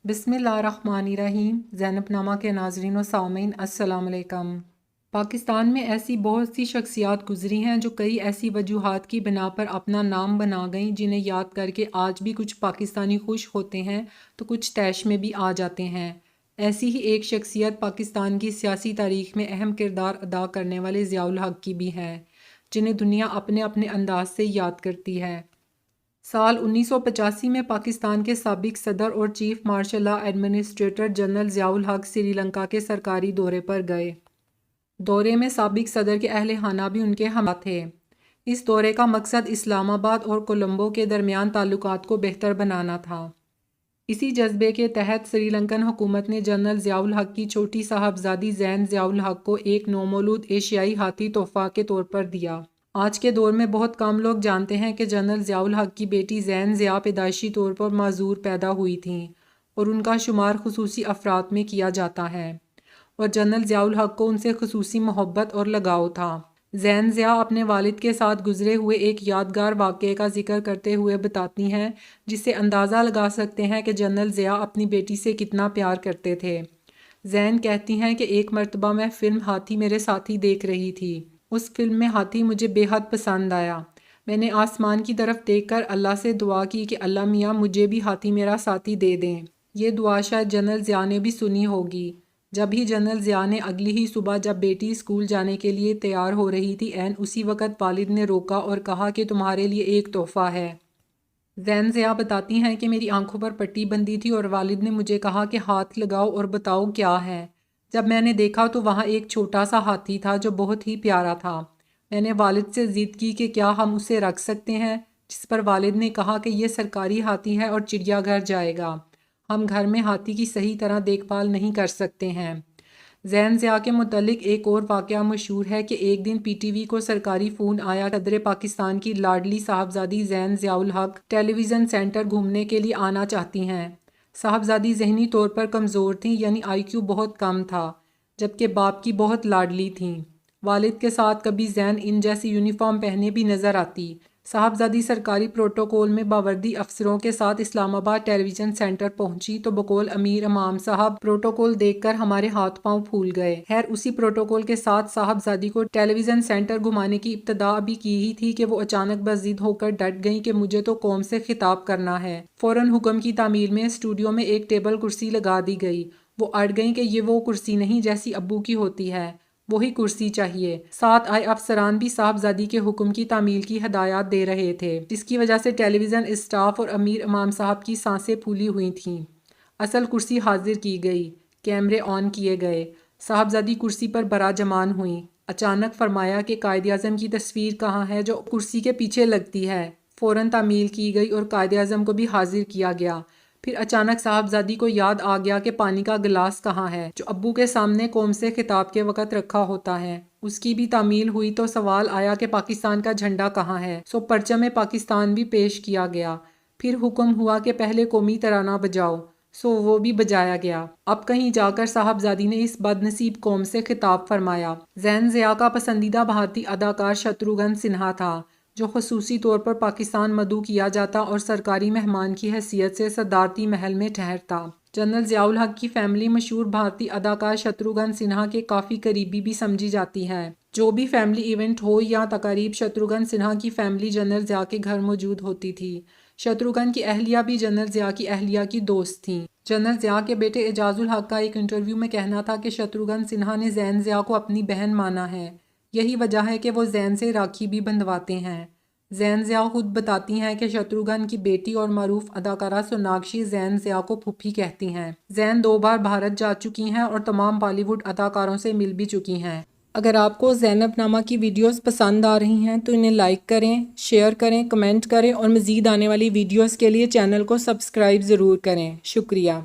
بسم اللہ الرحمن الرحیم۔ زینب نامہ کے ناظرین و سامعین السلام علیکم۔ پاکستان میں ایسی بہت سی شخصیات گزری ہیں جو کئی ایسی وجوہات کی بنا پر اپنا نام بنا گئیں جنہیں یاد کر کے آج بھی کچھ پاکستانی خوش ہوتے ہیں تو کچھ طیش میں بھی آ جاتے ہیں۔ ایسی ہی ایک شخصیت پاکستان کی سیاسی تاریخ میں اہم کردار ادا کرنے والے ضیاء الحق کی بھی ہے، جنہیں دنیا اپنے اپنے انداز سے یاد کرتی ہے۔ سال 1985 میں پاکستان کے سابق صدر اور chief martial law administrator general Zia ul-Haq Sri Lanka کے سرکاری دورے پر گئے۔ دورے میں سابق صدر کے اہل خانہ بھی ان کے ہم تھے۔ اس دورے کا مقصد اسلام آباد اور کولمبو کے درمیان تعلقات کو بہتر بنانا تھا۔ اسی جذبے کے تحت سری لنکن حکومت نے جنرل ضیاء الحق کی چھوٹی صاحبزادی زین ضیاء الحق کو ایک نومولود ایشیائی ہاتھی تحفہ کے طور پر دیا۔ آج کے دور میں بہت کم لوگ جانتے ہیں کہ جنرل ضیاء الحق کی بیٹی زین ضیاء پیدائشی طور پر معذور پیدا ہوئی تھیں اور ان کا شمار خصوصی افراد میں کیا جاتا ہے، اور جنرل ضیاء الحق کو ان سے خصوصی محبت اور لگاؤ تھا۔ زین ضیاء اپنے والد کے ساتھ گزرے ہوئے ایک یادگار واقعے کا ذکر کرتے ہوئے بتاتی ہیں، جس سے اندازہ لگا سکتے ہیں کہ جنرل ضیاء اپنی بیٹی سے کتنا پیار کرتے تھے۔ زین کہتی ہیں کہ ایک مرتبہ میں فلم ہاتھی میرے ساتھی دیکھ رہی تھی۔ اس فلم میں ہاتھی مجھے بے حد پسند آیا۔ میں نے آسمان کی طرف دیکھ کر اللہ سے دعا کی کہ اللہ میاں مجھے بھی ہاتھی میرا ساتھی دے دیں۔ یہ دعا شاید جنرل ضیاء نے بھی سنی ہوگی۔ جب ہی جنرل ضیاء نے اگلی ہی صبح جب بیٹی اسکول جانے کے لیے تیار ہو رہی تھی، عین اسی وقت والد نے روکا اور کہا کہ تمہارے لیے ایک تحفہ ہے۔ زین ضیاء بتاتی ہیں کہ میری آنکھوں پر پٹی بندھی تھی اور والد نے مجھے کہا کہ ہاتھ لگاؤ اور بتاؤ کیا ہے۔ جب میں نے دیکھا تو وہاں ایک چھوٹا سا ہاتھی تھا جو بہت ہی پیارا تھا۔ میں نے والد سے ضد کی کہ کیا ہم اسے رکھ سکتے ہیں، جس پر والد نے کہا کہ یہ سرکاری ہاتھی ہے اور چڑیا گھر جائے گا، ہم گھر میں ہاتھی کی صحیح طرح دیکھ بھال نہیں کر سکتے ہیں۔ زین ضیاء کے متعلق ایک اور واقعہ مشہور ہے کہ ایک دن پی ٹی وی کو سرکاری فون آیا کہ صدر پاکستان کی لاڈلی صاحبزادی زین ضیاء الحق ٹیلی ویژن سینٹر گھومنے کے لیے آنا چاہتی ہیں۔ صاحبزادی ذہنی طور پر کمزور تھیں، یعنی آئی کیو بہت کم تھا، جبکہ باپ کی بہت لاڈلی تھیں۔ والد کے ساتھ کبھی زین ان جیسی یونیفارم پہنے بھی نظر آتی۔ صاحبزادی سرکاری پروٹوکول میں باوردی افسروں کے ساتھ اسلام آباد ٹیلی ویژن سینٹر پہنچی تو بقول امیر امام صاحب پروٹوکول دیکھ کر ہمارے ہاتھ پاؤں پھول گئے۔ خیر اسی پروٹوکول کے ساتھ صاحبزادی کو ٹیلی ویژن سینٹر گھمانے کی ابتدا ابھی کی ہی تھی کہ وہ اچانک بضد ہو کر ڈٹ گئیں کہ مجھے تو قوم سے خطاب کرنا ہے۔ فوراً حکم کی تعمیل میں اسٹوڈیو میں ایک ٹیبل کرسی لگا دی گئی۔ وہ اڑ گئیں کہ یہ وہ کرسی نہیں جیسی ابو کی ہوتی ہے، وہی کرسی چاہیے۔ ساتھ آئے افسران بھی صاحبزادی کے حکم کی تعمیل کی ہدایات دے رہے تھے، جس کی وجہ سے ٹیلی ویژن اسٹاف اور امیر امام صاحب کی سانسیں پھولی ہوئی تھیں۔ اصل کرسی حاضر کی گئی، کیمرے آن کیے گئے، صاحبزادی کرسی پر براجمان ہوئیں۔ اچانک فرمایا کہ قائد اعظم کی تصویر کہاں ہے جو کرسی کے پیچھے لگتی ہے۔ فوراً تعمیل کی گئی اور قائد اعظم کو بھی حاضر کیا گیا۔ پھر اچانک صاحبزادی کو یاد آ گیا کہ پانی کا گلاس کہاں ہے جو ابو کے سامنے قوم سے خطاب کے وقت رکھا ہوتا ہے۔ اس کی بھی تعمیل ہوئی تو سوال آیا کہ پاکستان کا جھنڈا کہاں ہے، سو پرچم پاکستان بھی پیش کیا گیا۔ پھر حکم ہوا کہ پہلے قومی ترانہ بجاؤ، سو وہ بھی بجایا گیا۔ اب کہیں جا کر صاحبزادی نے اس بد نصیب قوم سے خطاب فرمایا۔ زین ضیاء کا پسندیدہ بھارتی اداکار شتروگھن سنہا تھا، جو خصوصی طور پر پاکستان مدعو کیا جاتا اور سرکاری مہمان کی حیثیت سے صدارتی محل میں ٹھہرتا۔ جنرل ضیاء الحق کی فیملی مشہور بھارتی اداکار شتروگھن سنہا کے کافی قریبی بھی سمجھی جاتی ہے۔ جو بھی فیملی ایونٹ ہو یا تقاریب، شتروگھن سنہا کی فیملی جنرل ضیاء کے گھر موجود ہوتی تھی۔ شتروگھن کی اہلیہ بھی جنرل ضیاء کی اہلیہ کی دوست تھیں۔ جنرل ضیاء کے بیٹے اعجاز الحق کا ایک انٹرویو میں کہنا تھا کہ شتروگھن سنہا نے زین ضیاء کو اپنی بہن مانا ہے، یہی وجہ ہے کہ وہ زین سے راکھی بھی بندھواتے ہیں۔ زین ضیاء خود بتاتی ہیں کہ شتروگھن کی بیٹی اور معروف اداکارہ سوناکشی زین ضیاء کو پھوپھی کہتی ہیں۔ زین 2 بار بھارت جا چکی ہیں اور تمام بالی ووڈ اداکاروں سے مل بھی چکی ہیں۔ اگر آپ کو زینب نامہ کی ویڈیوز پسند آ رہی ہیں تو انہیں لائک کریں، شیئر کریں، کمنٹ کریں اور مزید آنے والی ویڈیوز کے لیے چینل کو سبسکرائب ضرور کریں۔ شکریہ۔